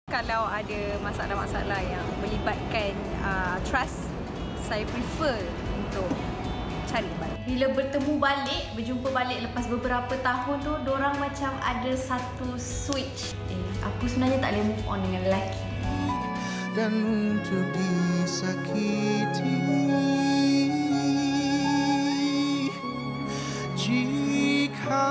Kalau ada masalah-masalah yang melibatkan trust, saya prefer untuk cari balik. Bila berjumpa balik lepas beberapa tahun tu, dorang macam ada satu switch. Aku sebenarnya tak boleh move on dengan lelaki. Dan untuk disakiti, jika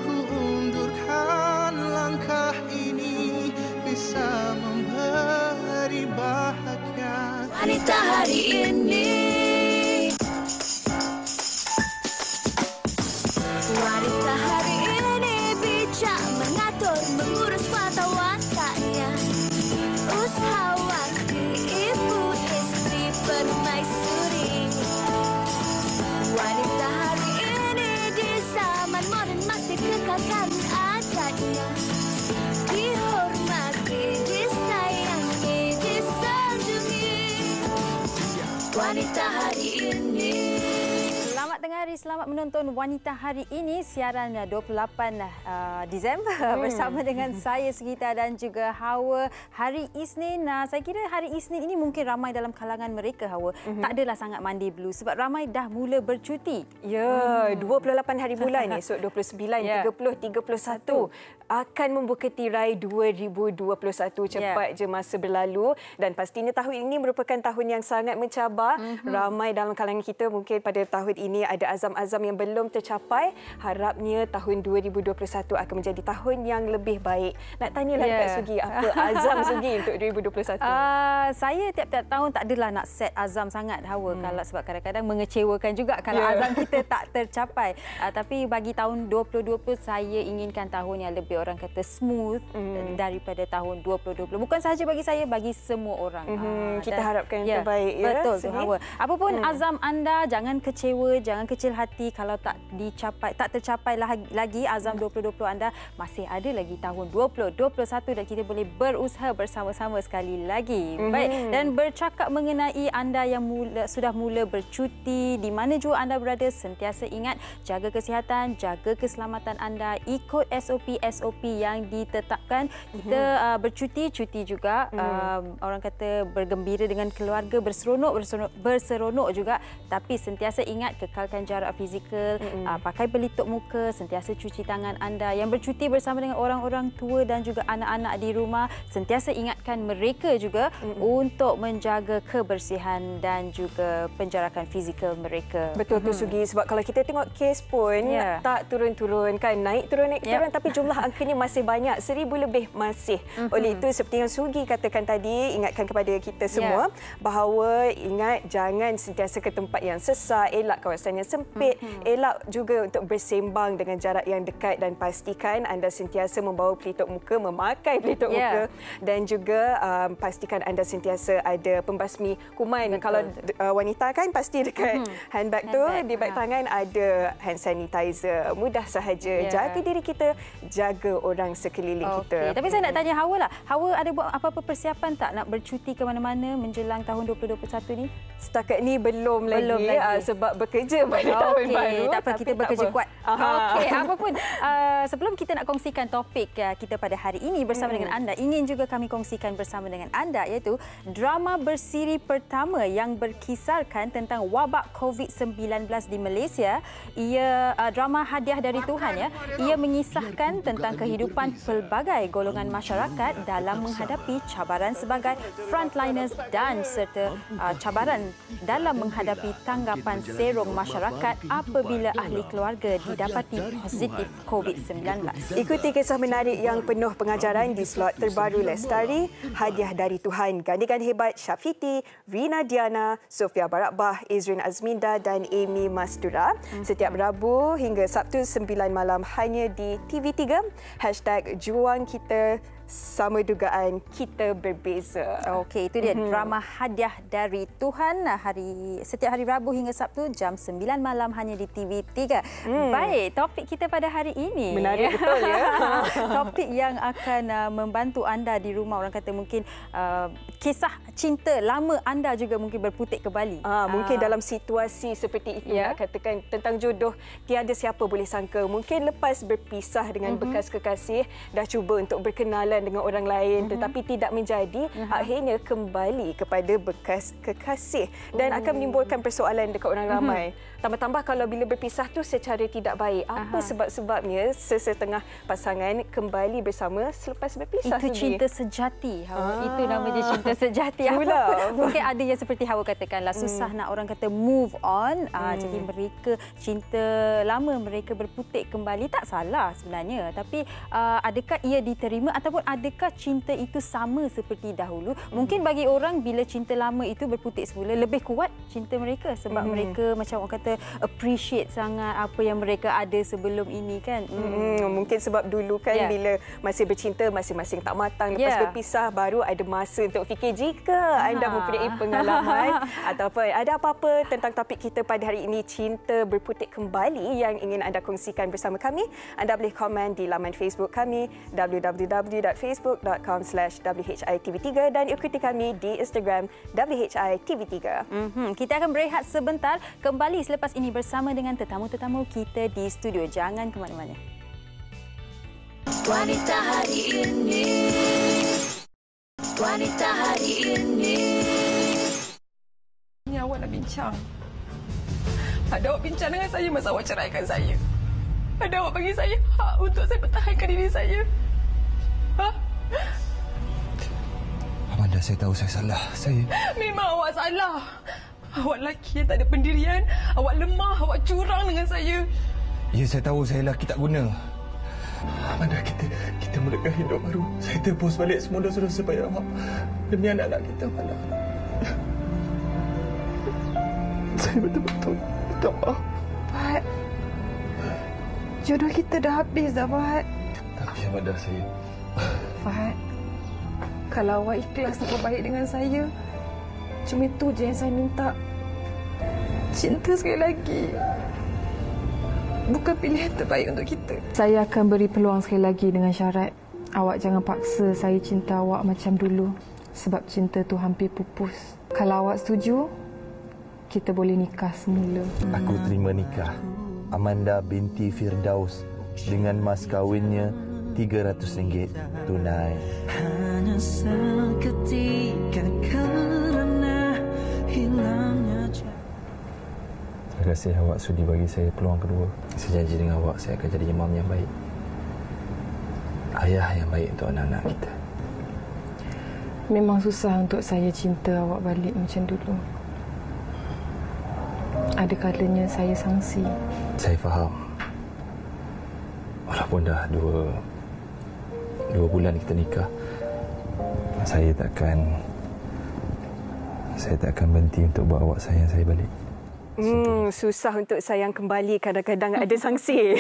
ku undurkan langkah ini, bisa memberi bahagia. Wanita hari ini, wanita hari ini bijak mengatur, mengurus mata wantanya, usahawati, ibu istri permaisuri. Wanita hari ini di zaman modern masih kekalkan adatnya, dihormati, disayangi, disanjungi. Wanita hari ini. Selamat tengah hari, selamat menonton Wanita Hari Ini, siaran 28 Disember bersama dengan saya Sugita dan juga Hawa. Hari Isnin, saya kira hari Isnin ini mungkin ramai dalam kalangan mereka, Hawa, tak adalah sangat Monday Blue sebab ramai dah mula bercuti. Ya, 28 hari bulan esok 29, 30, 31 akan membuka tirai 2021. Cepat je masa berlalu dan pastinya tahun ini merupakan tahun yang sangat mencabar. Ramai dalam kalangan kita mungkin pada tahun ini ada azam-azam yang belum tercapai. Harapnya tahun 2021 akan menjadi tahun yang lebih baik. Nak tanyalah Kak Sugi, apa azam Sugi untuk 2021? Saya tiap-tiap tahun tak adalah nak set azam sangat, Hawa. Kalau sebab kadang-kadang mengecewakan juga kalau azam kita tak tercapai. Tapi bagi tahun 2020 saya inginkan tahun yang lebih orang kata smooth daripada tahun 2020. Bukan sahaja bagi saya, bagi semua orang. Kita harapkan yang terbaik, ya. Betul tu, Hawa. Apapun azam anda, jangan kecewa, jangan kecil hati kalau tak tercapai lagi azam 2020 anda. Masih ada lagi tahun 2021 dan kita boleh berusaha bersama-sama sekali lagi. Baik, dan bercakap mengenai anda yang sudah mula bercuti, di mana jua anda berada, sentiasa ingat jaga kesihatan, jaga keselamatan anda, ikut SOP yang ditetapkan. Kita cuti juga, orang kata bergembira dengan keluarga, berseronok juga, tapi sentiasa ingat kekalkan jarak fizikal, pakai pelitup muka, sentiasa cuci tangan anda. Yang bercuti bersama dengan orang-orang tua dan juga anak-anak di rumah, sentiasa ingatkan mereka juga untuk menjaga kebersihan dan juga penjarakan fizikal mereka. Betul tu Sugi, sebab kalau kita tengok kes pun tak turun-turun kan, naik turun tapi jumlah angkanya masih banyak, 1000 lebih masih. Oleh itu seperti yang Sugi katakan tadi, ingatkan kepada kita semua bahawa ingat jangan sentiasa ke tempat yang sesak, elak kawasan yang sempit, elak juga untuk bersembang dengan jarak yang dekat dan pastikan anda sentiasa membawa pelitup muka, memakai pelitup muka dan juga pastikan anda sentiasa ada pembasmi kuman. Kalau wanita kan pasti dekat handbag tu, di bag tangan ada hand sanitizer. Mudah sahaja. Jaga diri kita, jaga orang sekeliling kita. Tapi saya nak tanya Hawa lah. Hawa ada buat apa-apa persiapan tak nak bercuti ke mana-mana menjelang tahun 2021 ni? Setakat ni belum lagi. Sebab bekerja pada tahun baru. Tak apa, kita bekerja kuat. Okey, apapun. Sebelum kita nak kongsikan topik kita pada hari ini bersama dengan anda, ingin juga kami kongsikan bersama dengan anda iaitu drama bersiri pertama yang berkisarkan tentang wabak COVID-19 di Malaysia. Ia drama Hadiah dari Tuhan, ya. Ia mengisahkan tentang kehidupan pelbagai golongan masyarakat dalam menghadapi cabaran sebagai frontliners dan serta cabaran dalam menghadapi tanggapan serum masyarakat apabila ahli keluarga didapati positif COVID-19. Ikuti kisah menarik yang penuh pengajaran di slot terbaru Lestari, Hadiah dari Tuhan. Gandikan hebat Syafiti, Rina Diana, Sofia Barakbah, Izrin Azminda dan Amy Mastura. Setiap Rabu hingga Sabtu 9 malam hanya di TV3. #Juang Kita sama dugaan kita berbeza. Okey, itu dia drama Hadiah dari Tuhan setiap hari Rabu hingga Sabtu jam 9 malam hanya di TV3. Baik, topik kita pada hari ini. Menarik betul, ya. Topik yang akan membantu anda di rumah, orang kata mungkin kisah cinta lama anda juga mungkin berputik kembali. Mungkin dalam situasi seperti itu, nak katakan tentang jodoh, tiada siapa boleh sangka. Mungkin lepas berpisah dengan bekas kekasih, dah cuba untuk berkenalan persoalan dengan orang lain tetapi tidak menjadi, akhirnya kembali kepada bekas kekasih dan akan menimbulkan persoalan dekat orang ramai. Tambah-tambah kalau bila berpisah tu secara tidak baik. Apa sebab-sebabnya sesetengah pasangan kembali bersama selepas berpisah? Itu cinta sejati, Hawa. Itu namanya cinta sejati. Mungkin ada yang seperti Hawa katakanlah, susah nak orang kata move on. Jadi mereka cinta lama mereka berputik kembali, tak salah sebenarnya. Tapi adakah ia diterima ataupun adakah cinta itu sama seperti dahulu? Mungkin bagi orang bila cinta lama itu berputik semula lebih kuat cinta mereka sebab mereka macam orang kata appreciate sangat apa yang mereka ada sebelum ini kan. Mungkin sebab dulu kan bila masih bercinta masing-masing tak matang, lepas berpisah baru ada masa untuk fikir. Jika anda mempunyai pengalaman ataupun ada apa-apa tentang topik kita pada hari ini, cinta berputik kembali, yang ingin anda kongsikan bersama kami, anda boleh komen di laman Facebook kami www.facebook.com/WHITV3 dan ikuti kami di Instagram WHITV3. Kita akan berehat sebentar, kembali selepas ini bersama dengan tetamu-tetamu kita di studio. Jangan ke mana-mana. Wanita hari ini, wanita hari ini. Ini awak nak bincang. Ada awak bincang dengan saya masa awak ceraikan saya. Ada awak bagi saya hak untuk saya pertahankan diri saya. Amanda, saya tahu saya salah. Memang awak salah. Awak lelaki yang tak ada pendirian. Awak lemah, awak curang dengan saya. Ya, saya tahu saya lelaki tak guna. Amanda, kita mulakan hidup baru. Saya tebus balik semua dosa-dosa supaya awak demi anak-anak kita, Amanda. Saya betul-betul minta maaf. Fahad, jodoh kita dah habis dah, Fahad. Tapi Amanda, saya... Fahad, kalau awak ikhlas nak berbaik dengan saya, cuma itu je yang saya minta. Cinta sekali lagi bukan pilihan terbaik untuk kita. Saya akan beri peluang sekali lagi dengan syarat awak jangan paksa saya cinta awak macam dulu, sebab cinta tu hampir pupus. Kalau awak setuju, kita boleh nikah semula. Aku terima nikah Amanda binti Firdaus dengan mas kahwinnya RM300 tunai. Hanya seketika kerana hilangnya. Terima kasih awak sudi bagi saya peluang kedua. Saya janji dengan awak saya akan jadi imam yang baik, ayah yang baik untuk anak-anak kita. Memang susah untuk saya cinta awak balik macam dulu. Ada kalanya saya sangsi. Saya faham. Walaupun dah dua bulan kita nikah, saya takkan berhenti untuk buat awak sayang saya balik. Susah untuk sayang kembali, kadang-kadang ada sanksi.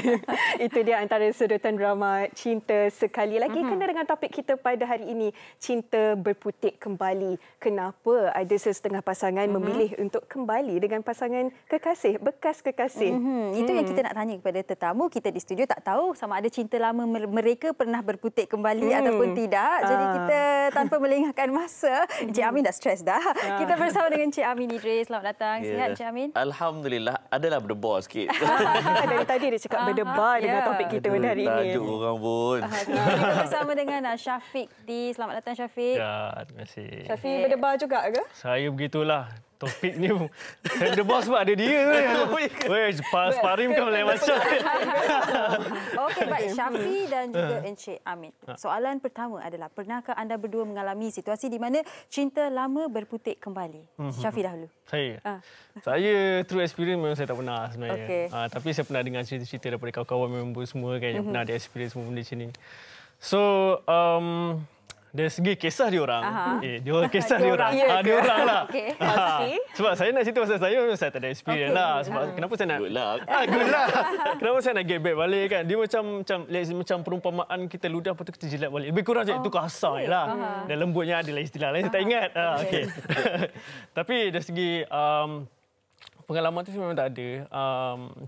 Itu dia antara sudutan drama Cinta Sekali Lagi. Kena dengan topik kita pada hari ini, cinta berputik kembali. Kenapa ada sesetengah pasangan memilih untuk kembali dengan pasangan kekasih, bekas kekasih? Itu yang kita nak tanya kepada tetamu kita di studio. Tak tahu sama ada cinta lama mereka pernah berputik kembali ataupun tidak. Jadi kita tanpa melengahkan masa, Encik Amin dah stres dah. Kita bersama dengan Encik Amin Idris. Selamat datang. Sihat Encik Amin? Alhamdulillah, adalah berdebar sikit. Dari tadi dia cakap berdebar dengan topik kita pada hari ini. Tajuk orang pun. Kita bersama dengan Syafiq D. Selamat datang Syafiq. Ya, terima kasih. Syafiq berdebar juga ke? Saya begitulah. Topik ni saya berdebar sebab ada dia. Weh, sparring kan lain macam. Okey, baik. Syafiq dan juga Encik Amin. Soalan pertama adalah, pernahkah anda berdua mengalami situasi di mana cinta lama berputik kembali? Syafiq dahulu. Saya true experience memang saya tak pernah sebenarnya. Okay. Tapi saya pernah dengar cerita-cerita daripada kawan-kawan member semua kan yang pernah ada experience semua benda macam ni. So, dari segi kisah diorang, kisah diorang. Diorang lah. Okay. Sebab saya nak cerita pasal saya tak ada experience lah. Sebab kenapa saya nak... Good luck. Kenapa saya nak get back balik kan? Dia macam perumpamaan kita ludah, lepas tu kita jilat balik. Lebih kurang macam itu kasar je lah. Dan lembutnya adalah istilah lain, saya tak ingat. Okay. Tapi dari segi... pengalaman tu memang tak ada.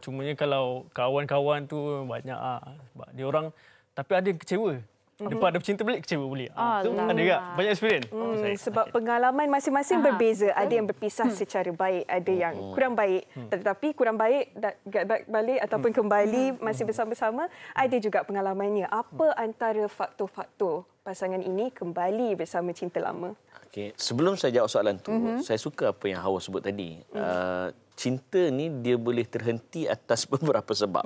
Cumanya kalau kawan-kawan tu banyak sebab dia orang, tapi ada yang kecewa. Lepas ada cinta balik, kecewa balik. Ada tak? Banyak experience. Sebab pengalaman masing-masing berbeza. Ada yang berpisah secara baik, ada yang kurang baik. Tetapi kurang baik, get back balik ataupun kembali masih bersama-sama. Ada juga pengalamannya. Apa antara faktor-faktor pasangan ini kembali bersama cinta lama? Okey, sebelum saya jawab soalan tu, saya suka apa yang Hawa sebut tadi. Cinta ni dia boleh terhenti atas beberapa sebab.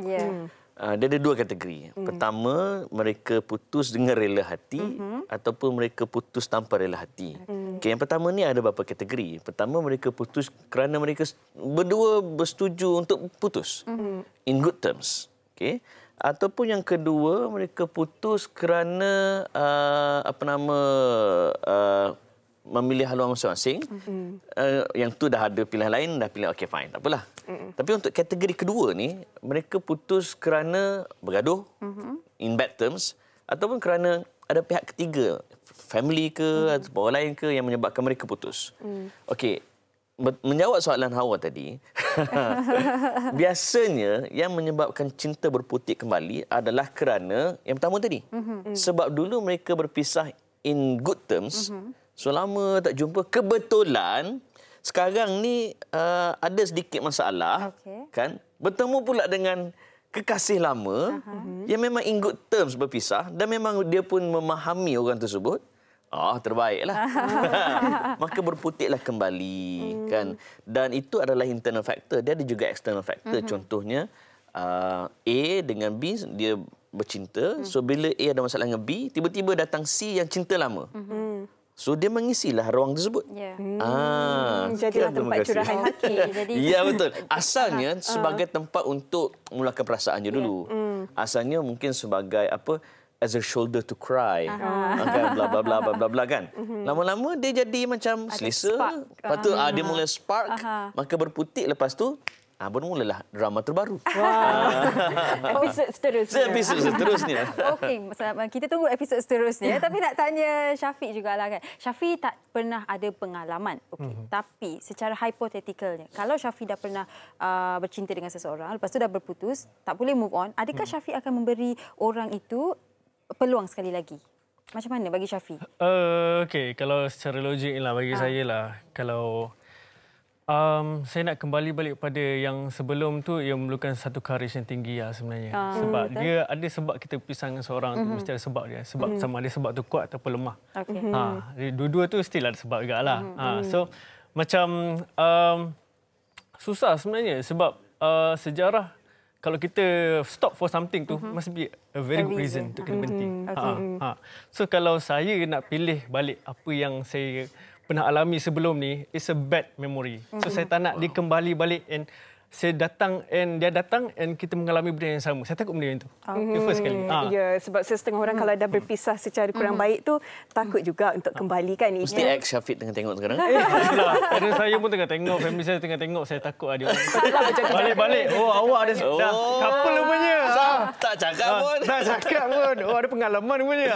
Dia ada dua kategori. Pertama, mereka putus dengan rela hati ataupun mereka putus tanpa rela hati. Okay, yang pertama ni ada beberapa kategori. Pertama, mereka putus kerana mereka berdua bersetuju untuk putus. In good terms. Okay. Ataupun yang kedua, mereka putus kerana memilih haluan masing-masing. Yang tu dah ada pilihan lain, dah pilih okey fine, tak apalah. Tapi untuk kategori kedua ni, mereka putus kerana bergaduh, in bad terms, ataupun kerana ada pihak ketiga, family ke atau orang lain ke yang menyebabkan mereka putus. Okey, menjawab soalan Hawa tadi, biasanya yang menyebabkan cinta berputik kembali adalah kerana yang pertama tadi. Sebab dulu mereka berpisah in good terms, so lama tak jumpa, kebetulan sekarang ni ada sedikit masalah, kan? Bertemu pula dengan kekasih lama yang memang in good terms berpisah dan memang dia pun memahami orang tersebut. Terbaiklah. Maka berputiklah kembali, kan? Dan itu adalah internal factor. Dia ada juga external factor. Contohnya A dengan B dia bercinta. So bila A ada masalah dengan B, tiba-tiba datang C yang cinta lama. So dia mengisilah ruang tersebut. Jadilah tempat curahan hati. Ya, betul. Asalnya sebagai tempat untuk mulakan perasaan je dulu. Asalnya mungkin sebagai as a shoulder to cry. Kan, bla bla bla bla bla kan. Lama-lama dia jadi macam selesa. Lepas tu dia mula spark, maka berputik, lepas tu bermulalah drama terbaru. Episod seterusnya. Okey, kita tunggu episod seterusnya. Tapi nak tanya Syafiq jugalah kan. Syafiq tak pernah ada pengalaman. Tapi secara hypothetikalnya, kalau Syafiq dah pernah bercinta dengan seseorang, lepas tu dah berputus, tak boleh move on, adakah Syafiq akan memberi orang itu peluang sekali lagi? Macam mana bagi Syafiq? Okey, kalau secara logik lah bagi saya lah, kalau saya nak kembali balik pada yang sebelum tu, ia memerlukan satu courage yang tinggi lah sebenarnya. Sebab betul? Dia ada sebab kita pisah dengan seorang tu, mesti ada sebab dia. Sebab sama ada sebab tu kuat ataupun lemah. Dua-dua tu still ada sebab juga lah. So macam susah sebenarnya sebab sejarah, kalau kita stop for something tu, must be a very good reason untuk kena berhenti. So kalau saya nak pilih balik apa yang saya pernah alami sebelum ni, it's a bad memory. So saya tak nak dia kembali balik and saya datang and dia datang and kita mengalami benda yang sama. Saya takut benda yang tu. First kali. Ya, sebab setengah orang kalau dah berpisah secara kurang baik tu takut juga untuk kembali kan. Mesti ex Syafiq tengah tengok sekarang. Kadang saya pun tengah tengok, family saya tengah tengok, saya takut dia. Balik-balik. Awak ada dah couple rupanya. Tak cakap pun. Tak cakap pun. Ada pengalaman rupanya.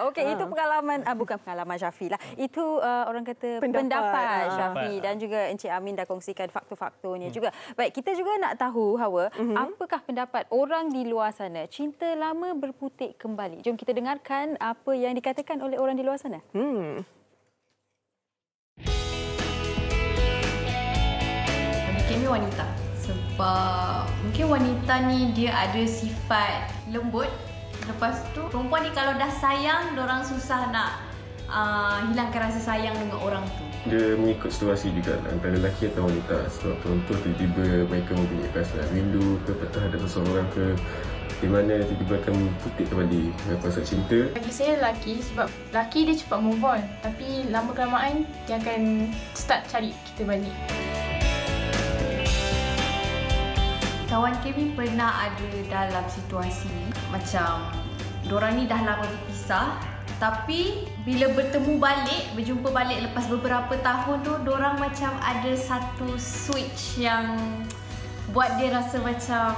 Okey, itu pengalaman bukan pengalaman Syafiq lah. Itu orang kata pendapat Syafiq dan juga Encik Amin dah kongsikan faktor-faktornya juga. Baik, kita juga nak tahu, Hawa, apakah pendapat orang di luar sana? Cinta lama berputik kembali. Jom kita dengarkan apa yang dikatakan oleh orang di luar sana. Bagi kami wanita. Sebab mungkin wanita ni dia ada sifat lembut. Lepas tu perempuan ni kalau dah sayang, diorang susah nak hilangkan rasa sayang dengan orang tu. Dia mengikut situasi juga antara lelaki atau wanita. Sebab contoh tiba-tiba mereka mempunyai perasaan rindu ke terhadap seseorang ke, di mana tiba-tiba akan putik kembali perasaan cinta. Bagi saya lelaki, sebab lelaki dia cepat move on, tapi lama kelamaan dia akan start cari kita balik. Kawan kami pernah ada dalam situasi macam diorang ni dah lama berpisah, tapi bila bertemu balik, berjumpa balik lepas beberapa tahun tu, diorang macam ada satu switch yang buat dia rasa macam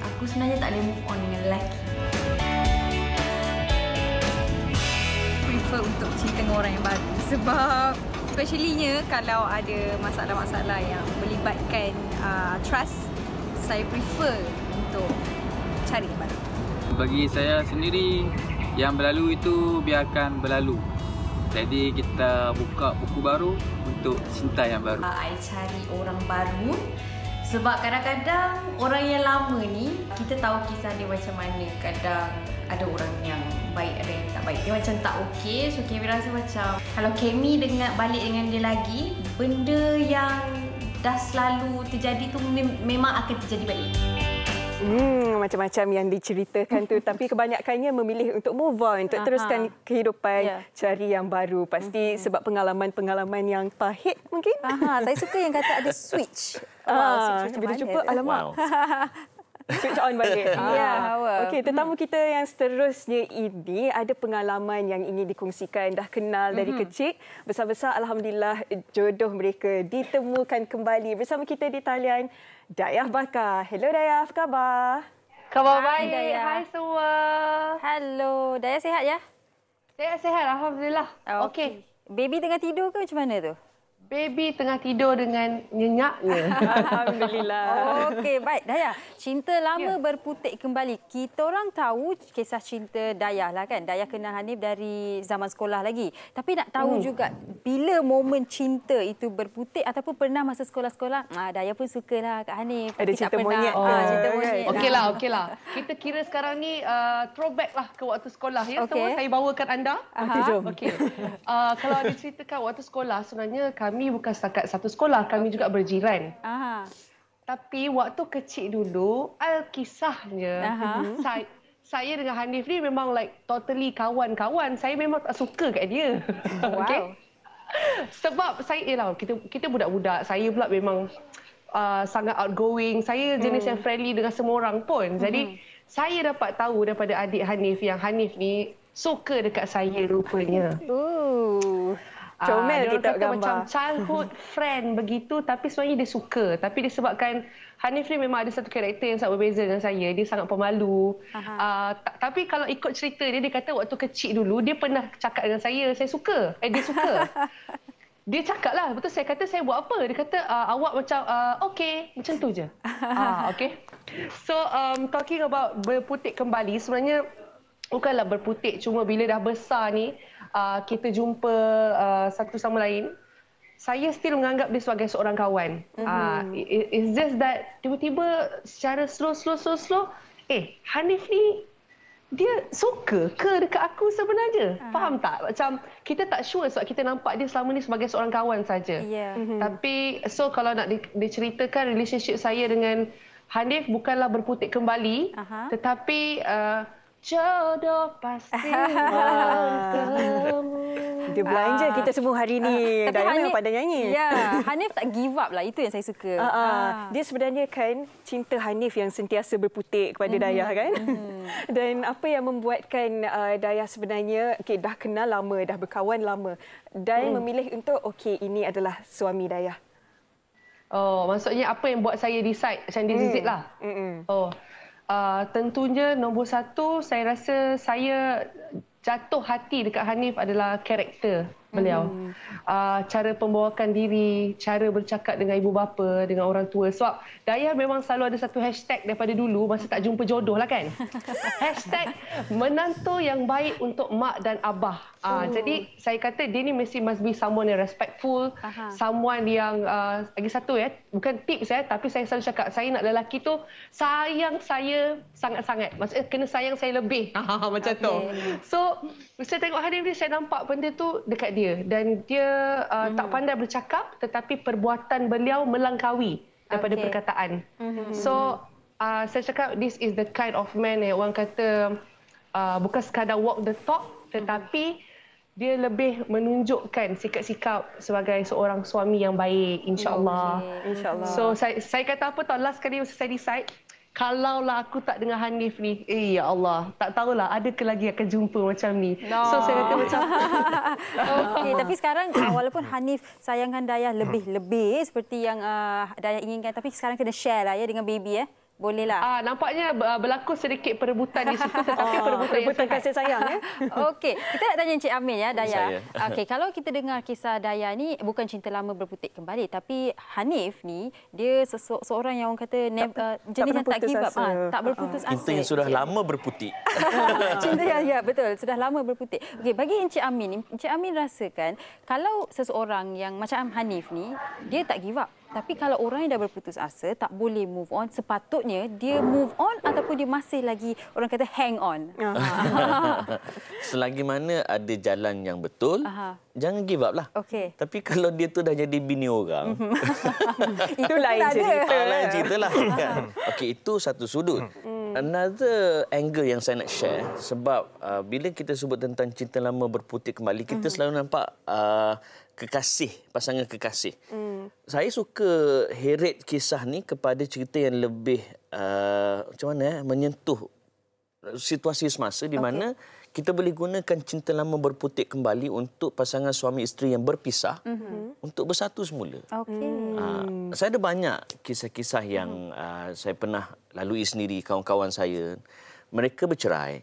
aku sebenarnya tak boleh move on dengan lelaki. Prefer untuk cerita dengan orang yang baru sebab especially-nya kalau ada masalah-masalah yang melibatkan trust, saya prefer untuk cari yang baru. Bagi saya sendiri, yang berlalu itu biarkan berlalu. Jadi kita buka buku baru untuk cinta yang baru. I cari orang baru Sebab kadang-kadang orang yang lama ni, kita tahu kisah dia macam mana. Kadang ada orang yang baik, ada yang tak baik. Dia macam tak okey. So Kemi rasa macam kalau Kemi balik dengan dia lagi, benda yang dah selalu terjadi tu memang akan terjadi balik. Macam-macam yang diceritakan tu, tapi kebanyakannya memilih untuk move on, untuk teruskan kehidupan, cari yang baru. Pasti sebab pengalaman-pengalaman yang pahit mungkin. Saya suka yang kata ada switch. Bila jumpa, alamak. Switch on balik. Okey, tetamu kita yang seterusnya ini ada pengalaman yang ingin dikongsikan. Dah kenal dari kecil. Besar-besar, alhamdulillah, jodoh mereka ditemukan kembali. Bersama kita di talian, Dayah Bakar. Hello Dayah, apa khabar? Khabar baik, Dayah. Hai semua. Hello, Dayah sihat ya? Sihat, alhamdulillah. Okey. Baby tengah tidur ke macam mana tu? Baby tengah tidur dengan nyenyaknya. Alhamdulillah. Okey, baik. Dayah, cinta lama berputik kembali. Kita orang tahu kisah cinta Dayah lah kan. Dayah kenal Hanif dari zaman sekolah lagi. Tapi nak tahu juga bila momen cinta itu berputik ataupun pernah masa sekolah-sekolah, Dayah pun sukalah kat Hanif. Ada cinta monyet. Cinta monyet. Okeylah. Kita kira sekarang ni throwback lah ke waktu sekolah ya. Semua saya bawakan anda. Okey, jom. Okey. Kalau diceritakan waktu sekolah, sebenarnya kami bukan setakat satu sekolah, kami juga berjiran. Tapi waktu kecil dulu, kisahnya, saya dengan Hanif ni memang like totally kawan-kawan. Saya memang tak suka kat dia. Okay? Sebab saya, kita budak-budak. Saya pula memang sangat outgoing. Saya jenis yang friendly dengan semua orang pun. Jadi, saya dapat tahu daripada adik Hanif yang Hanif ni suka dekat saya rupanya. Comel kita gambar. Macam childhood friend begitu, tapi sebenarnya dia suka. Tapi disebabkan Hanif ni memang ada satu karakter yang sangat berbeza dengan saya. Dia sangat pemalu. Tapi kalau ikut cerita dia, dia kata waktu kecil dulu, dia pernah cakap dengan saya suka. Dia suka. Dia cakap lah. Betul, saya kata saya buat apa? Dia kata awak macam, okey. Macam tu je. Okey. So, talking about berputik kembali, sebenarnya bukanlah berputik. Cuma bila dah besar ni, kita jumpa satu sama lain, saya still menganggap dia sebagai seorang kawan. It's just that tiba-tiba secara slow, Hanif ni dia suka ke dekat aku sebenarnya? Faham tak? Macam kita tak sure sebab kita nampak dia selama ni sebagai seorang kawan saja. Tapi so kalau nak diceritakan relationship saya dengan Hanif bukanlah berputik kembali, tetapi jodoh pasti bertemu. Dia belanja kita semua hari ni. Dayah memang pandai nyanyi. Ya, Hanif tak give up lah. Itu yang saya suka. Dia sebenarnya kan cinta Hanif yang sentiasa berputik kepada Dayah kan. Dan apa yang membuatkan Dayah sebenarnya dah kenal lama, dah berkawan lama dan memilih untuk ini adalah suami Dayah. Oh, maksudnya apa yang buat saya decide macam this is it lah. Tentunya nombor satu, saya rasa saya jatuh hati dekat Hanif adalah karakter beliau. Cara pembawakan diri, cara bercakap dengan ibu bapa, dengan orang tua. Sebab Dayah memang selalu ada satu hashtag daripada dulu masa tak jumpa jodoh lah kan. Hashtag menantu yang baik untuk mak dan abah. Jadi saya kata dia ni must be someone yang respectful, someone yang lagi satu bukan tips tapi saya selalu cakap saya nak lelaki tu sayang saya sangat-sangat. Maksudnya kena sayang saya lebih. Macam tu. So saya tengok Hanif ni, saya nampak benda tu dekat dia dan dia tak pandai bercakap tetapi perbuatan beliau melangkaui daripada perkataan. So saya cakap this is the kind of man yang orang kata bukan sekadar walk the talk tetapi dia lebih menunjukkan sikap-sikap sebagai seorang suami yang baik, insya-Allah. InsyaAllah. So saya kata apa tahu, last kali saya decide kalaulah aku tak dengan Hanif ni, ya Allah, tak tahulah ada ke lagi akan jumpa macam ni. So saya kata macam Okey, tapi sekarang walaupun Hanif sayangkan Dayah lebih-lebih seperti yang Dayah inginkan, tapi sekarang kena share lah dengan baby Bolehlah. Nampaknya berlaku sedikit perebutan di situ tetapi perebutan kasih sayang Okey, kita nak tanya Encik Amin Dayah. Okey, kalau kita dengar kisah Dayah ni bukan cinta lama berputik kembali, tapi Hanif ni dia seorang yang orang kata jenis yang tak give up, tak berputus asa. Cinta yang sudah lama berputik. Cinta yang betul, sudah lama berputik. Okey, bagi Encik Amin rasakan kalau seseorang yang macam Hanif ni dia tak give up. Tapi kalau orang yang dah berputus asa, tak boleh move on, sepatutnya dia move on ataupun dia masih lagi, orang kata hang on? Selagi mana ada jalan yang betul, jangan give up lah. Okay. Tapi kalau dia tu dah jadi bini orang, itu lain cerita. Lain cerita lah. Okey, itu satu sudut. Another angle yang saya nak share, sebab bila kita sebut tentang cinta lama berputih kembali, kita selalu nampak kekasih, pasangan kekasih. Saya suka heret kisah ni kepada cerita yang lebih macam mana menyentuh situasi semasa di mana kita boleh gunakan cinta lama berputih kembali untuk pasangan suami isteri yang berpisah untuk bersatu semula. Saya ada banyak kisah-kisah yang saya pernah lalui sendiri, kawan-kawan saya. Mereka bercerai,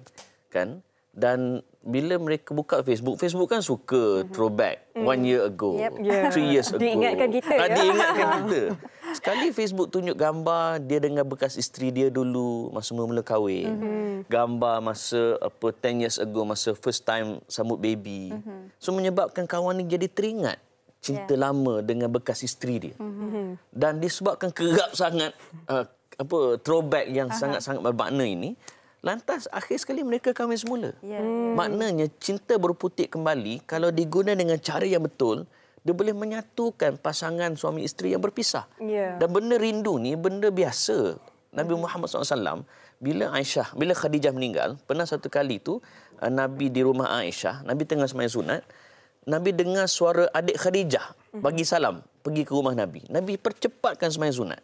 kan? Dan bila mereka buka Facebook, Facebook kan suka throwback 1 year ago, 3 years ago. Dia ingatkan kita. Dia ingatkan kita. Sekali Facebook tunjuk gambar dia dengan bekas isteri dia dulu masa mula-mula kahwin. Gambar masa 10 years ago, masa first time sambut baby. So menyebabkan kawan ni jadi teringat cinta lama dengan bekas isteri dia. Dan disebabkan kerap sangat throwback yang sangat-sangat bermakna ini, lantas akhir sekali mereka kahwin semula. Maknanya cinta berputih kembali kalau diguna dengan cara yang betul, dia boleh menyatukan pasangan suami isteri yang berpisah. Dan benda rindu ni benda biasa. Nabi Muhammad SAW, bila Khadijah meninggal, pernah satu kali tu Nabi di rumah Aisyah, Nabi tengah sembahyang sunat, Nabi dengar suara adik Khadijah bagi salam pergi ke rumah Nabi. Nabi percepatkan sembahyang sunat.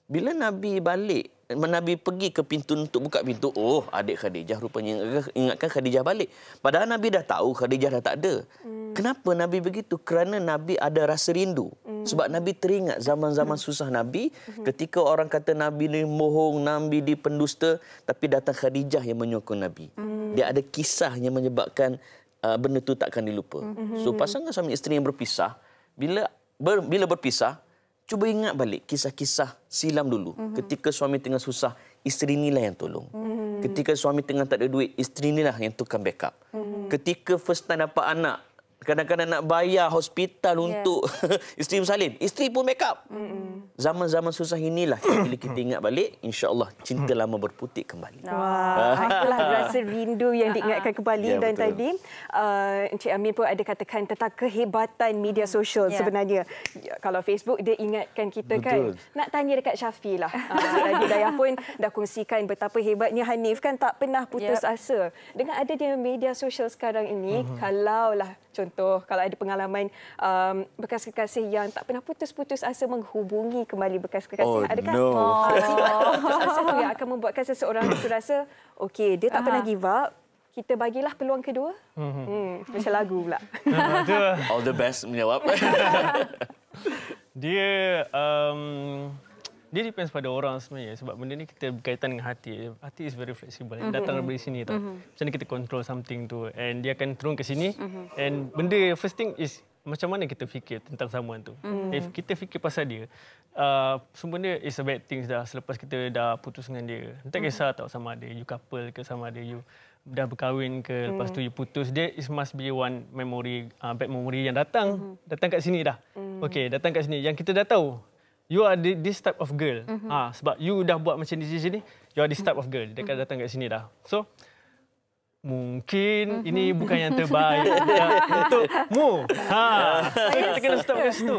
Bila Nabi balik, Nabi pergi ke pintu untuk buka pintu, oh, adik Khadijah rupanya ingatkan Khadijah balik. Padahal Nabi dah tahu Khadijah dah tak ada. Kenapa Nabi begitu? Kerana Nabi ada rasa rindu. Sebab Nabi teringat zaman-zaman susah Nabi, ketika orang kata Nabi ni bohong, Nabi di pendusta, tapi datang Khadijah yang menyokong Nabi. Dia ada kisah yang menyebabkan benda tu takkan dilupa. So pasangan suami isteri yang berpisah, bila berpisah, cuba ingat balik kisah-kisah silam dulu. Ketika suami tengah susah, isteri inilah yang tolong. Ketika suami tengah tak ada duit, isteri inilah yang tukang backup. Ketika first time dapat anak, kadang-kadang nak bayar hospital untuk isteri bersalin, isteri pun backup. Zaman-zaman susah inilah bila kita ingat balik, insya-Allah cinta lama berputih kembali. Itulah rasa rindu yang diingatkan kembali. Dan betul. tadi Encik Amin pun ada katakan tentang kehebatan media sosial sebenarnya. Kalau Facebook dia ingatkan kita kan. Nak tanya dekat Syafi lah. Tadi Dayah pun dah kongsikan betapa hebatnya Hanif kan tak pernah putus asa. Dengan adanya media sosial sekarang ini, kalaulah contoh, kalau ada pengalaman bekas kekasih yang tak pernah putus-putus asa menghubungi kembali bekas kekasih. Adakah putus asa tu yang akan membuatkan seseorang itu rasa, okey, dia tak pernah give up, kita bagilah peluang kedua? Macam lagu pula. All the best menjawab. Dia depends pada orang sebenarnya, sebab benda ni kita berkaitan dengan hati. Hati is very flexible. Datang dari sini tau. Macam mana kita control something tu, and dia akan turun ke sini. And benda first thing is macam mana kita fikir tentang someone tu. If kita fikir pasal dia, semua benda is a bad things dah selepas kita dah putus dengan dia. Tak kisah tau sama ada you couple ke, sama ada you dah berkahwin ke, lepas tu you putus, dia is must be one memory, bad memory yang datang kat sini dah. Okay, datang kat sini yang kita dah tahu. You are this type of girl. Sebab you dah buat macam ni sini, you are this type of girl. Dia akan datang kat sini dah. So, mungkin ini bukan yang terbaik untukmu. Kita kena stop kat situ.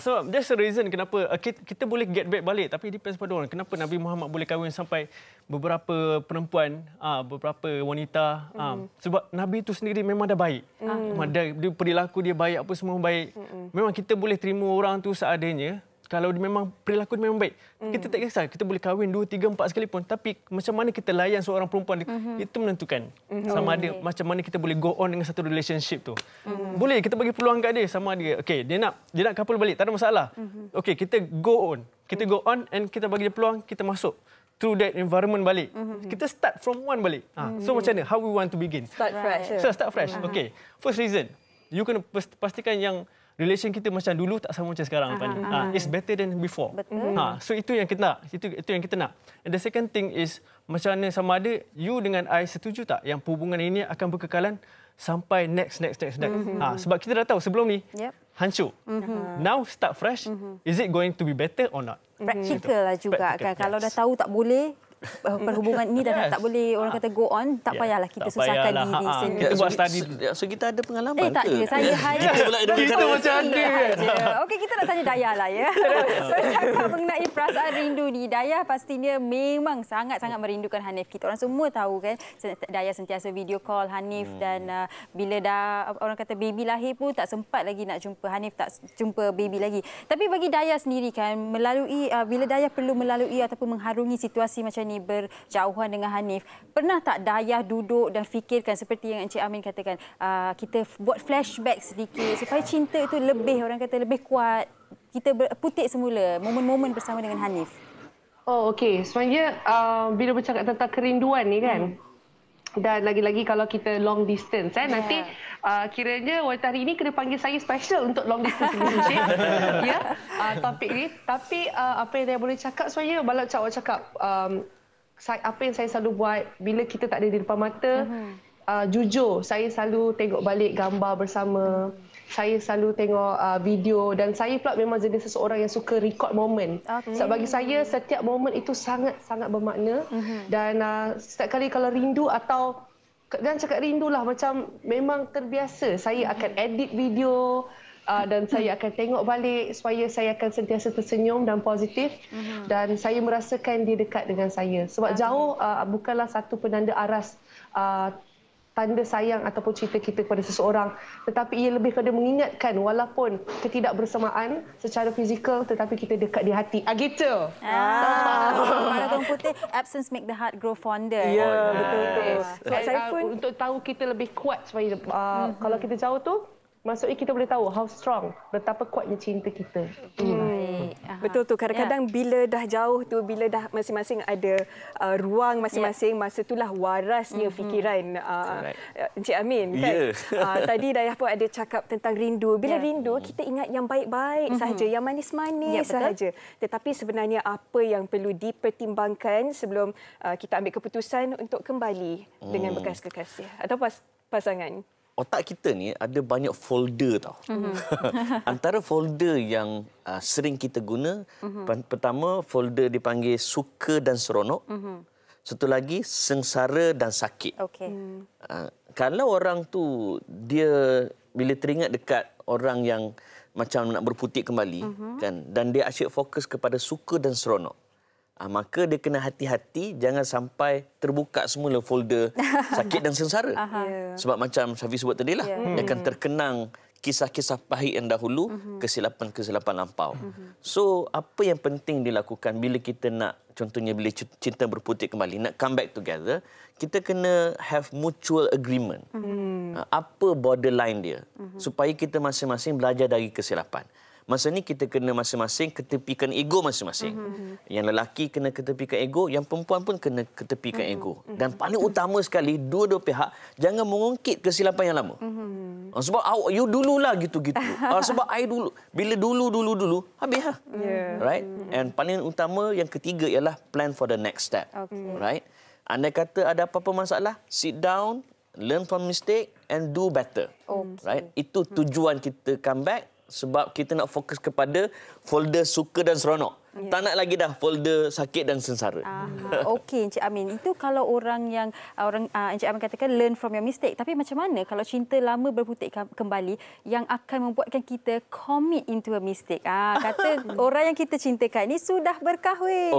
So, that's the reason kenapa kita boleh get back balik. Tapi depends pada orang. Kenapa Nabi Muhammad boleh kahwin sampai beberapa perempuan, beberapa wanita. Sebab Nabi itu sendiri memang dah baik. Dia perilaku dia baik, apa semua baik. Memang kita boleh terima orang tu seadanya. Kalau dia memang perilaku dia memang baik, kita tak kisah. Kita boleh kahwin 2, 3, 4 sekalipun. Tapi macam mana kita layan seorang perempuan, itu menentukan. Sama ada macam mana kita boleh go on dengan satu relationship tu. Boleh kita bagi peluang kat dia, sama dia. Okay, dia nak couple balik, tak ada masalah. Okay, kita go on. Kita go on and kita bagi dia peluang, kita masuk through that environment balik. Kita start from one balik. So macam mana? How we want to begin? Start fresh. So start fresh. Okay, first reason. You kena pastikan yang relation kita macam dulu tak sama macam sekarang. It's better than before. So itu yang kita nak. Itu yang kita nak. And the second thing is macam mana sama ada you dengan I setuju tak yang hubungan ini akan berkekalan sampai next. Sebab kita dah tahu sebelum ni hancur. Now start fresh. Is it going to be better or not? Praktikal lah juga kan. Kalau dah tahu tak boleh, perhubungan ni dah tak boleh orang kata go on, tak payahlah kita susahkan diri sendiri. Kita buat study. So kita ada pengalaman tak ke? ada. Saya hanya kita macam ada kan. Okey, kita nak tanya Dayah lah ya. Bercakap mengenai perasaan rindu ni, Dayah pastinya memang sangat-sangat merindukan Hanif. Kita orang semua tahu kan, Dayah sentiasa video call Hanif dan bila dah orang kata baby lahir pun tak sempat lagi nak jumpa Hanif, tak jumpa baby lagi. Tapi bagi Dayah sendiri kan, melalui bila Dayah perlu melalui ataupun mengharungi situasi macam ni berjauhan dengan Hanif, pernah tak Dayah duduk dan fikirkan seperti yang Encik Amin katakan, kita buat flashback sedikit supaya cinta itu lebih orang kata lebih kuat, kita putik semula momen-momen bersama dengan Hanif? Oh okey, sebenarnya bila bercakap tentang kerinduan ni kan, dan lagi-lagi kalau kita long distance nanti kiranya wanita hari ini kena panggil saya special untuk long distance relationship topik ni. Tapi apa yang saya boleh cakap sebenarnya, balau awak cakap apa yang saya selalu buat bila kita tak ada di depan mata, jujur saya selalu tengok balik gambar bersama, saya selalu tengok video, dan saya pula memang jenis seseorang yang suka record moment. Sebab bagi saya setiap moment itu sangat-sangat bermakna. Dan setiap kali kalau rindu atau dan cakap rindulah, macam memang terbiasa saya akan edit video dan saya akan tengok balik supaya saya akan sentiasa tersenyum dan positif, dan saya merasakan dia dekat dengan saya. Sebab jauh bukanlah satu penanda aras tanda sayang ataupun cinta kita kepada seseorang, tetapi ia lebih kepada mengingatkan walaupun ketidakbersamaan secara fizikal tetapi kita dekat di hati. Gitu. Para orang putih, absence make the heart grow fonder. Ya, betul-betul. Saya pun untuk tahu kita lebih kuat supaya kalau kita jauh tu, maksudnya kita boleh tahu how strong, betapa kuatnya cinta kita. Betul tu. Kadang-kadang bila dah jauh tu, bila dah masing-masing ada ruang masing-masing, masa itulah warasnya fikiran Encik Amin kan. Tadi Dayah pun ada cakap tentang rindu. Bila rindu, kita ingat yang baik-baik sahaja, yang manis-manis sahaja. Tetapi sebenarnya apa yang perlu dipertimbangkan sebelum kita ambil keputusan untuk kembali dengan bekas kekasih atau pasangan. Otak kita ni ada banyak folder tau. Antara folder yang sering kita guna, pertama folder dipanggil suka dan seronok. Satu lagi sengsara dan sakit. Kalau orang tu dia bila teringat dekat orang yang macam nak berputik kembali kan, dan dia asyik fokus kepada suka dan seronok, maka dia kena hati-hati jangan sampai terbuka semula folder sakit dan sengsara. Sebab macam Syafiq sebut tadi lah, dia akan terkenang kisah-kisah pahit yang dahulu, kesilapan-kesilapan lampau. So, apa yang penting dilakukan bila kita nak, contohnya bila cinta berputik kembali, nak come back together, kita kena have mutual agreement. Apa borderline dia, supaya kita masing-masing belajar dari kesilapan. Masa ni kita kena masing-masing ketepikan ego masing-masing. Yang lelaki kena ketepikan ego, yang perempuan pun kena ketepikan ego. Dan paling utama sekali, dua-dua pihak jangan mengungkit kesilapan yang lama. Sebab you dululah gitu-gitu. Sebab I dulu. Bila dulu, habislah. Right? And paling utama yang ketiga ialah plan for the next step. Right? Andai kata ada apa-apa masalah, sit down, learn from mistake and do better. Right? Itu tujuan kita come back. Sebab kita nak fokus kepada folder suka dan seronok. Tak nak lagi dah folder sakit dan sengsara. Okey, Encik Amin. Itu kalau orang yang Encik Amin katakan learn from your mistake. Tapi macam mana kalau cinta lama berputik kembali yang akan membuatkan kita commit into a mistake? Kata orang yang kita cintakan ni sudah berkahwin.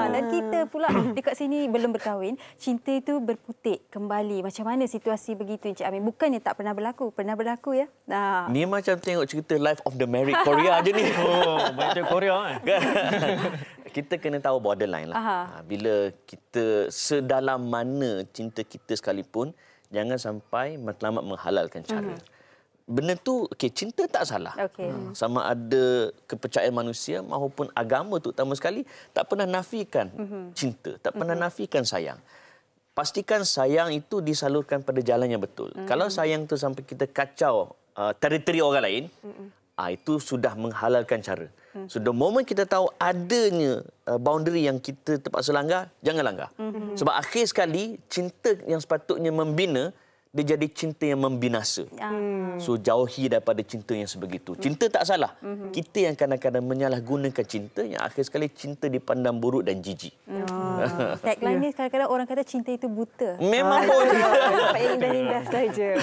Dan kita pula dekat sini belum berkahwin. Cinta itu berputik kembali. Macam mana situasi begitu, Encik Amin? Bukannya tak pernah berlaku. Pernah berlaku ya? Ni macam tengok cerita Life of the Married Korea je ni. Macam Korea kan? Kita kena tahu borderline lah. Bila kita sedalam mana cinta kita sekalipun, jangan sampai matlamat menghalalkan cara. Benda tu, cinta tak salah. Sama ada kepercayaan manusia maupun agama terutama sekali, tak pernah nafikan cinta, tak pernah nafikan sayang. Pastikan sayang itu disalurkan pada jalan yang betul. Kalau sayang tu sampai kita kacau teritori orang lain, itu sudah menghalalkan cara. So, the moment kita tahu adanya boundary yang kita terpaksa langgar, jangan langgar. Sebab akhir sekali, cinta yang sepatutnya membina, dia jadi cinta yang membinasa. So jauhi daripada cinta yang sebegitu. Cinta tak salah. Kita yang kadang-kadang menyalahgunakan cinta yang akhir sekali cinta dipandang buruk dan jijik. Tagline ni kadang-kadang orang kata cinta itu buta. Memang pun. Indah-indah saja.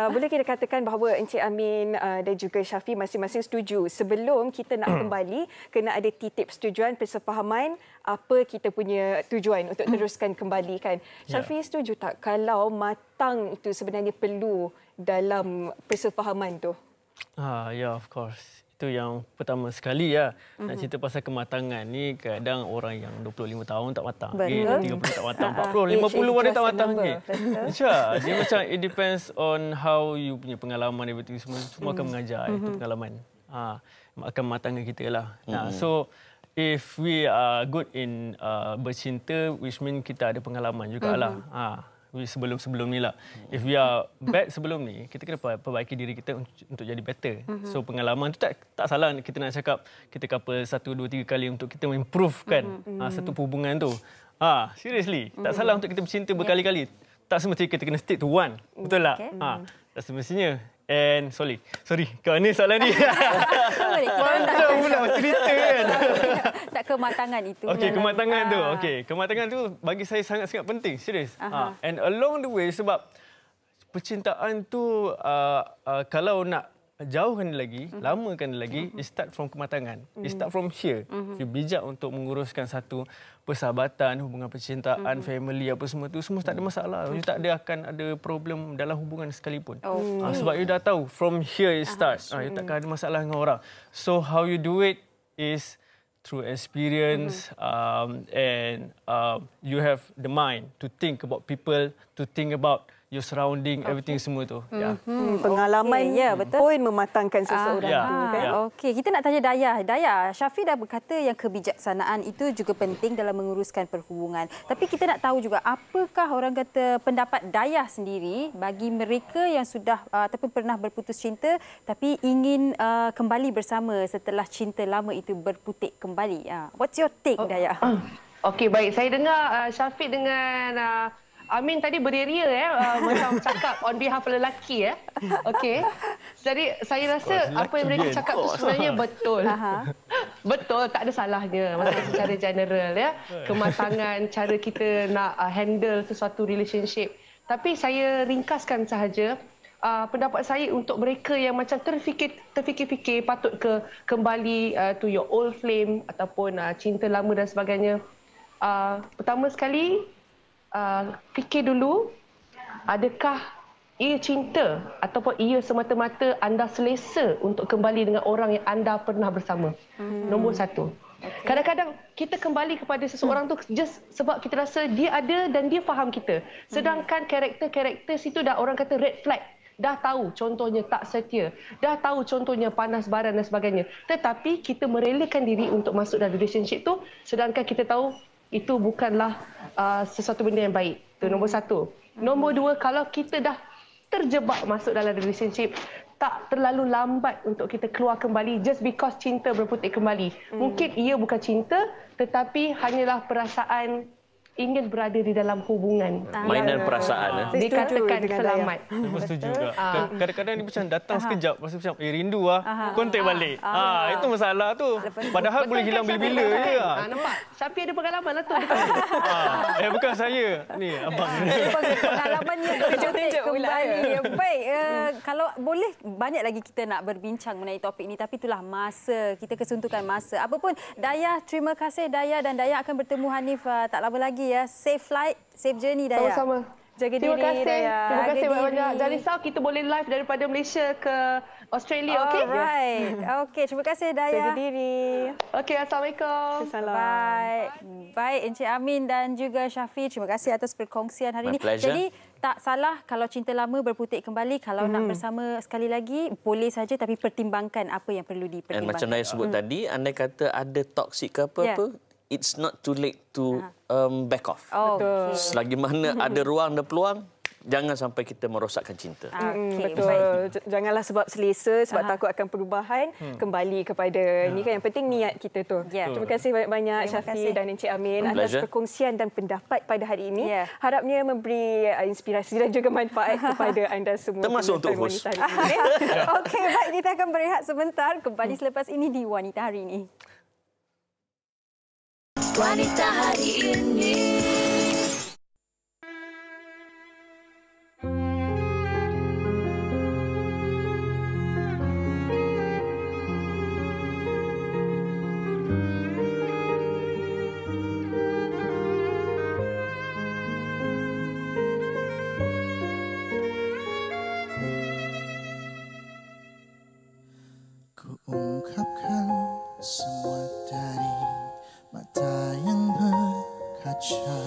Boleh kita katakan bahawa Encik Amin dan juga Syafi masing-masing setuju. Sebelum kita nak kembali, kena ada titip persetujuan, persefahaman apa kita punya tujuan untuk teruskan kembali kan. Syafi setuju tak kalau matang itu sebenarnya perlu dalam persefahaman tu? Ya, of course. Itu yang pertama sekali ya. Nak cerita pasal kematangan ni kadang orang yang 25 tahun tak matang. 30 tak matang, 40, 50 baru tak matang lagi. Dia macam it depends on how you punya pengalaman everything semua akan mengajar itu pengalaman. Akan matangkan kita lah. So if we are good in bercinta, which mean kita ada pengalaman jugalah. Sebelum ni lah. If we are bad sebelum ni, kita kena perbaiki diri kita untuk jadi better. So pengalaman tu tak salah kita nak cakap kita couple 1, 2, 3 kali untuk kita improvekan satu hubungan tu. Seriously, tak salah untuk kita bercinta berkali-kali. Tak semestinya kita kena stick to one. Betul tak? Tak semestinya. And sorry, kau ni soalan ni. Kita pula cerita kan. Tak kematangan itu. Okey, kematangan tu. Kematangan tu bagi saya sangat-sangat penting, serius. And along the way sebab percintaan tu kalau nak jauhkan lagi, lamakan lagi, it start from kematangan. It start from here. You bijak untuk menguruskan satu persahabatan, hubungan percintaan, family apa semua tu semua tak ada masalah. You tak ada akan ada problem dalam hubungan sekalipun. Sebab you dah tahu from here it starts. You takkan ada masalah dengan orang. So how you do it is through experience and you have the mind to think about people, to think about your surrounding, everything semua tu. Pengalaman pun mematangkan seseorang. Okey, kita nak tanya Dayah. Syafi dah berkata yang kebijaksanaan itu juga penting dalam menguruskan perhubungan. Tapi kita nak tahu juga apakah orang kata pendapat Dayah sendiri bagi mereka yang sudah ataupun pernah berputus cinta tapi ingin kembali bersama setelah cinta lama itu berputik kembali. What's your take, Dayah? Okey, baik. Saya dengar Syafiq dengan Amin tadi beria macam cakap on behalf lelaki Okey. Jadi saya rasa apa yang mereka cakap tu sebenarnya betul. Betul, tak ada salahnya maksudnya secara general kematangan cara kita nak handle sesuatu relationship. Tapi saya ringkaskan sahaja pendapat saya untuk mereka yang macam terfikir-fikir patut kembali to your old flame ataupun cinta lama dan sebagainya. Pertama sekali fikir dulu, adakah ia cinta ataupun ia semata-mata anda selesa untuk kembali dengan orang yang anda pernah bersama. Nombor satu. Kadang-kadang kita kembali kepada seseorang tu just sebab kita rasa dia ada dan dia faham kita. Sedangkan karakter-karakter situ dah orang kata red flag. Dah tahu contohnya tak setia. Dah tahu contohnya panas baran dan sebagainya. Tetapi kita merelakan diri untuk masuk dalam relationship tu sedangkan kita tahu itu bukanlah sesuatu benda yang baik. Itu nombor satu. Nombor dua, kalau kita dah terjebak masuk dalam relationship, tak terlalu lambat untuk kita keluar kembali just because cinta berputik kembali. Mungkin ia bukan cinta tetapi hanyalah perasaan ingin berada di dalam hubungan. Mainan perasaan. Dikatakan selamat. Saya setuju juga. Kadang-kadang dia macam datang sekejap, lepas macam rindu kontak balik. Itu masalah tu. Padahal boleh hilang bila-bila je. Nampak? Syafi ada pengalaman lah tu. Bukan saya. Ni abang. Pengalamannya berjutik kembali. Baik, kalau boleh banyak lagi kita nak berbincang mengenai topik ini tapi itulah masa, kita kesuntukan masa. Apapun, Dayah, terima kasih Dayah dan Dayah akan bertemu Hanif tak lama lagi. Safe flight, safe journey Dayah. Sama-sama. Jaga Terima diri kasih. Dayah. Terima kasih banyak. Jangan risau, kita boleh live daripada Malaysia ke Australia, okey? Alright. Okey, terima kasih Dayah. Jaga diri. Okey, assalamualaikum. Baik. Baik, Encik Amin dan juga Syafi, terima kasih atas perkongsian hari ini. Jadi tak salah kalau cinta lama berputik kembali, kalau nak bersama sekali lagi boleh saja tapi pertimbangkan apa yang perlu dipertimbangkan. Dan macam Dayah sebut tadi, andai kata ada toksik ke apa-apa, it's not too late to back off. Okay. Selagi mana ada ruang dan peluang, jangan sampai kita merosakkan cinta. Betul. Janganlah sebab selesa, sebab takut akan perubahan, kembali kepada ni kan. Yang penting niat kita tu. Terima kasih banyak-banyak Syafi dan Encik Amin atas perkongsian dan pendapat pada hari ini. Harapnya memberi inspirasi dan juga manfaat kepada anda semua. Termasuk untuk host. Okey, baik, kita akan berehat sebentar. Kembali selepas ini di Wanita Hari Ini. Wanita Hari Ini. Ungkapkan semua dari mata yang berkaca,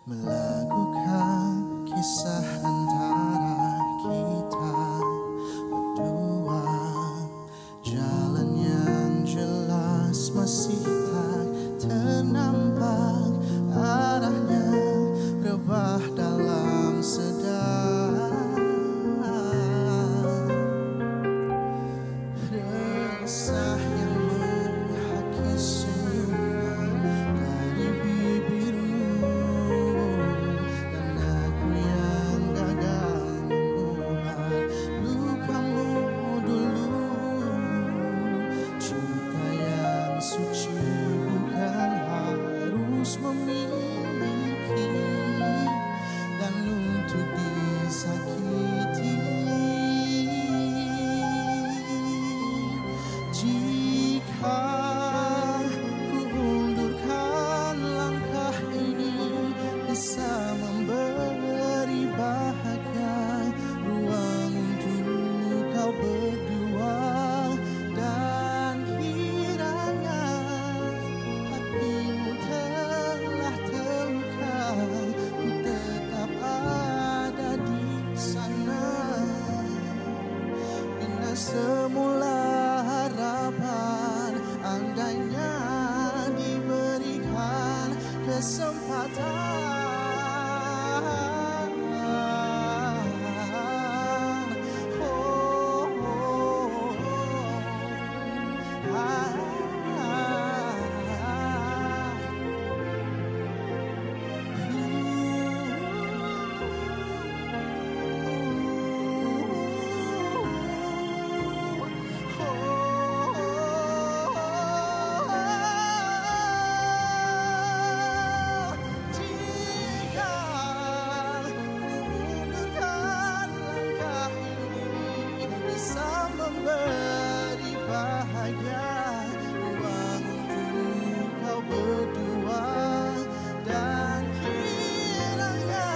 melakukan kisah antara kita berdua. Jalan yang jelas masih tak ternampak, arahnya rebah dalam sedar. Resah yang menghaki senyuman dari bibirmu, dan aku yang gagal mengubah lukamu dulu. Cinta yang suci bukan harus memiliki dan untuk disakiti. Jika ku undurkan langkah ini, bisa memberi bahagia, ruang untuk kau berdua. Dan kiranya hatimu telah terluka, ku tetap ada di sana. Bila semula harapan, andainya diberikan kesempatan. Memberi bahagia, ruang untuk kau berdua. Dan kiranya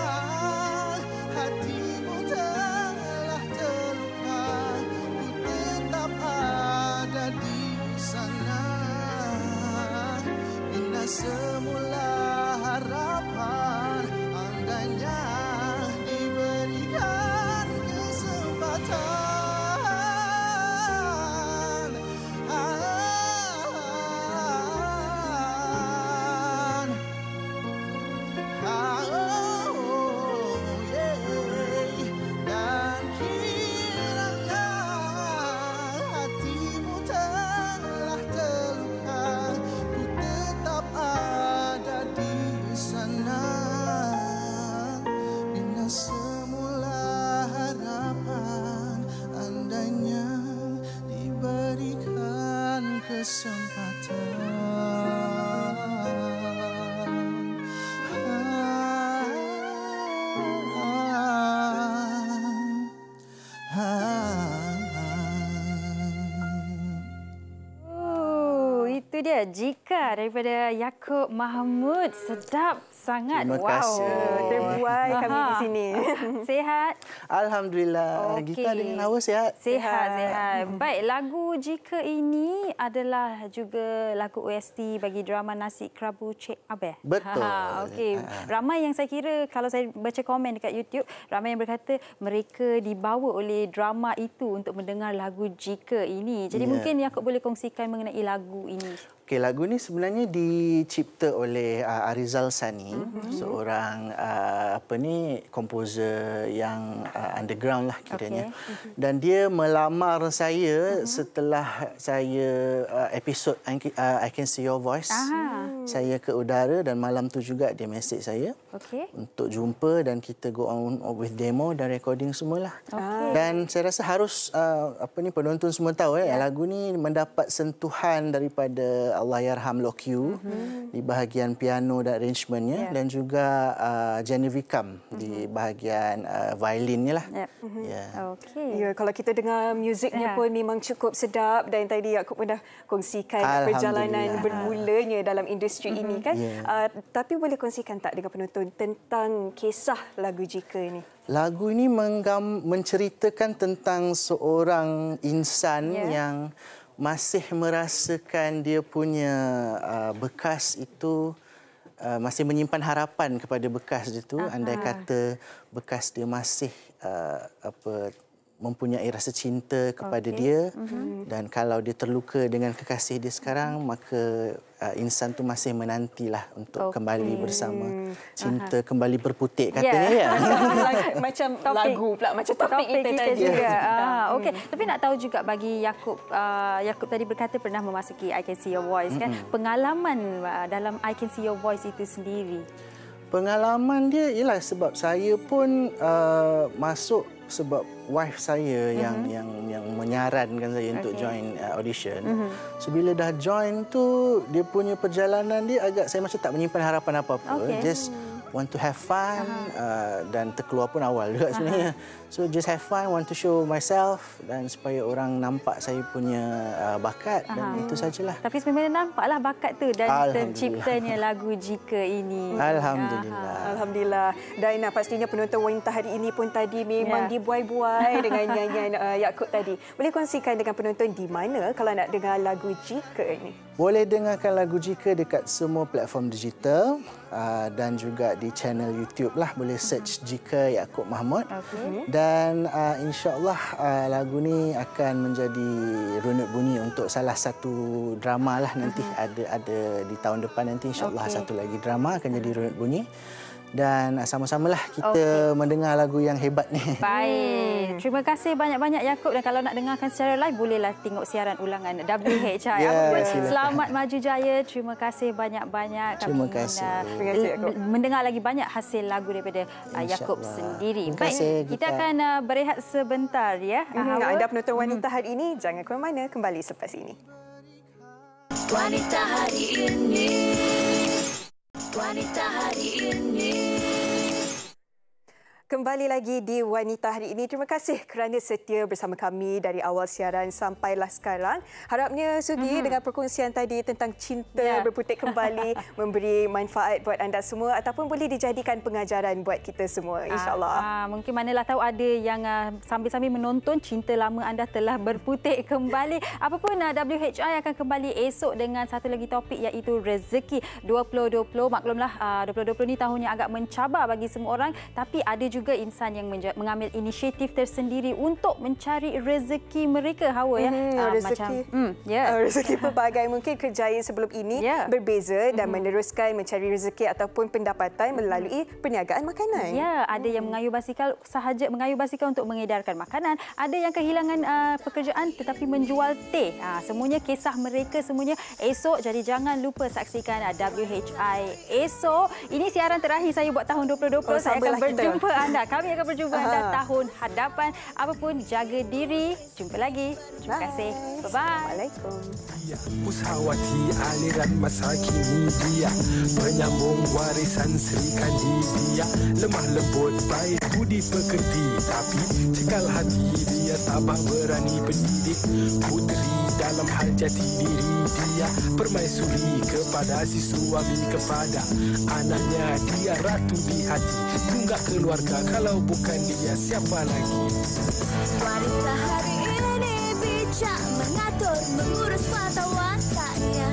hatimu telah terluka, ku tetap ada di sana. Bila semula harapan, andainya diberikan kesempatan. Semula harapan, andainya diberikan kesempatan. Itu dia Jika daripada Yaakob Mahmud. Sedap sangat. Terima kasih. Terbuai kami di sini. Sihat? Alhamdulillah. Okey. Gita dengan Hawa sihat? Sihat. Baik, lagu Jika ini adalah juga lagu OST bagi drama Nasi Kerabu Cik Abeh. Betul. Okey. Ramai yang saya kira, kalau saya baca komen dekat YouTube, ramai yang berkata mereka dibawa oleh drama itu untuk mendengar lagu Jika ini. Jadi mungkin Yaakob boleh kongsikan mengenai lagu ini. Okey, lagu ni sebenarnya dicipta oleh Arizal Sani, seorang komposer yang underground lah kiranya. Dan dia melamar saya setelah saya episod I Can See Your Voice. Saya ke udara dan malam tu juga dia mesej saya untuk jumpa dan kita go on with demo dan recording semualah. Dan saya rasa harus penonton semua tahu lagu ni mendapat sentuhan daripada Allahyarham Lokyu di bahagian piano dan arrangementnya dan juga Genevieve Kam di bahagian violinnya lah. Ya, kalau kita dengar muziknya pun memang cukup sedap dan tadi aku pernah kongsikan perjalanan bermulanya dalam industri ini kan. Tapi boleh kongsikan tak dengan penonton tentang kisah lagu Jika ini? Lagu ini menceritakan tentang seorang insan yang masih merasakan dia punya bekas itu masih menyimpan harapan kepada bekas itu. Andai kata bekas dia masih mempunyai rasa cinta kepada dia dan kalau dia terluka dengan kekasih dia sekarang, maka insan tu masih menantilah untuk kembali bersama. Cinta kembali berputik katanya ya. Macam lagu pula, macam topik kita tadi. Okey, tapi nak tahu juga bagi Yaakob, Yaakob tadi berkata pernah memasuki I Can See Your Voice kan. Pengalaman dalam I Can See Your Voice itu sendiri. Pengalaman dia ialah sebab saya pun masuk sebab wife saya yang menyarankan saya untuk join audition. So bila dah join tu, dia punya perjalanan dia agak saya macam tak menyimpan harapan apa-apa. Just want to have fun dan terkeluar pun awal juga sebenarnya. So just have fun, want to show myself dan supaya orang nampak saya punya bakat dan itu sajalah. Tapi sebenarnya nampaklah bakat tu dan terciptanya lagu Jika ini. Alhamdulillah. Alhamdulillah. Dan pastinya penonton wanita hari ini pun tadi memang dibuai-buai dengan nyanyian Yaakob tadi. Boleh kongsikan dengan penonton di mana kalau nak dengar lagu Jika ini? Boleh dengarkan lagu Jika dekat semua platform digital dan juga di channel YouTube lah. Boleh search Jika Yaakob Mahmud. Dan insya-Allah lagu ni akan menjadi runut bunyi untuk salah satu drama lah nanti ada di tahun depan nanti insya-Allah satu lagi drama akan jadi runut bunyi. Dan sama-samalah kita mendengar lagu yang hebat ni. Baik. Terima kasih banyak-banyak Yaakob dan kalau nak dengarkan secara live bolehlah tengok siaran ulangan WHI. Selamat maju jaya. Terima kasih banyak-banyak. Terima kasih. Mendengar lagi banyak hasil lagu daripada Yaakob sendiri. Baik, kita akan berehat sebentar ya. Anda penonton wanita hari ini jangan ke mana, kembali selepas ini. Wanita hari ini. Wanita hari ini. Kembali lagi di Wanita hari ini. Terima kasih kerana setia bersama kami dari awal siaran sampailah sekarang. Harapnya Sugi dengan perkongsian tadi tentang cinta berputik kembali memberi manfaat buat anda semua ataupun boleh dijadikan pengajaran buat kita semua insya-Allah. Mungkin manalah tahu ada yang sambil-sambil menonton cinta lama anda telah berputik kembali. Apapun WHI akan kembali esok dengan satu lagi topik iaitu rezeki 2020. Maklumlah 2020 ni tahun yang agak mencabar bagi semua orang tapi ada juga insan yang mengambil inisiatif tersendiri untuk mencari rezeki mereka Hawa ya. Rezeki pelbagai mungkin kerjaya sebelum ini berbeza dan meneruskan mencari rezeki ataupun pendapatan melalui perniagaan makanan. Ya, ada yang mengayuh basikal sahaja mengayuh basikal untuk mengedarkan makanan, ada yang kehilangan pekerjaan tetapi menjual teh. Semuanya kisah mereka semuanya esok, jadi jangan lupa saksikan WHI esok. Ini siaran terakhir saya buat tahun 2020. Saya akan berjumpa anda. Kami akan berjumpa anda tahun hadapan. Apapun, jaga diri. Jumpa lagi. Terima kasih. Bye-bye. Assalamualaikum. Ushawati aliran masa kini dia penyambung warisan Sri Kandi dia. Lemah lembut baik budi pekerti tapi cekal hati dia tabah berani pendidik. Putri dalam hal jati diri dia permaisuri kepada si suami kepada anaknya. Dia ratu di hati tunggak keluarga, kalau bukan dia siapa lagi. Wanita hari ini bijak mengatur mengurus mata wataknya.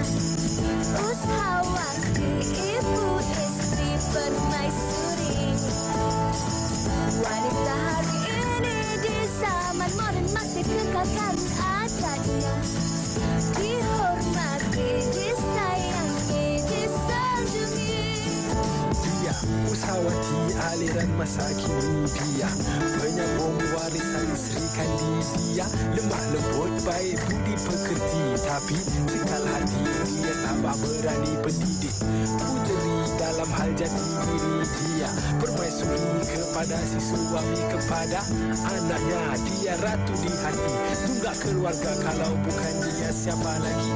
Ushawati ibu istri permaisuri. Wanita hari ini di zaman modern masih kekalkan adatnya. Dihormati disayangi, disanjungi. Dia usahawati aliran masa kini. Dia penyambung warisan Sri Kandi. Dia lemah lembut baik budi pekerti, tapi cekal hati dia tambah berani pendidik. Puteri dalam hal jati diri. Dia permaisuri kepada si suami, kepada anaknya. Dia ratu di hati, tunggak keluarga, kalau bukan dia siapa lagi.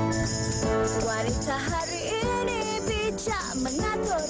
Wanita hari ini bijak mengatur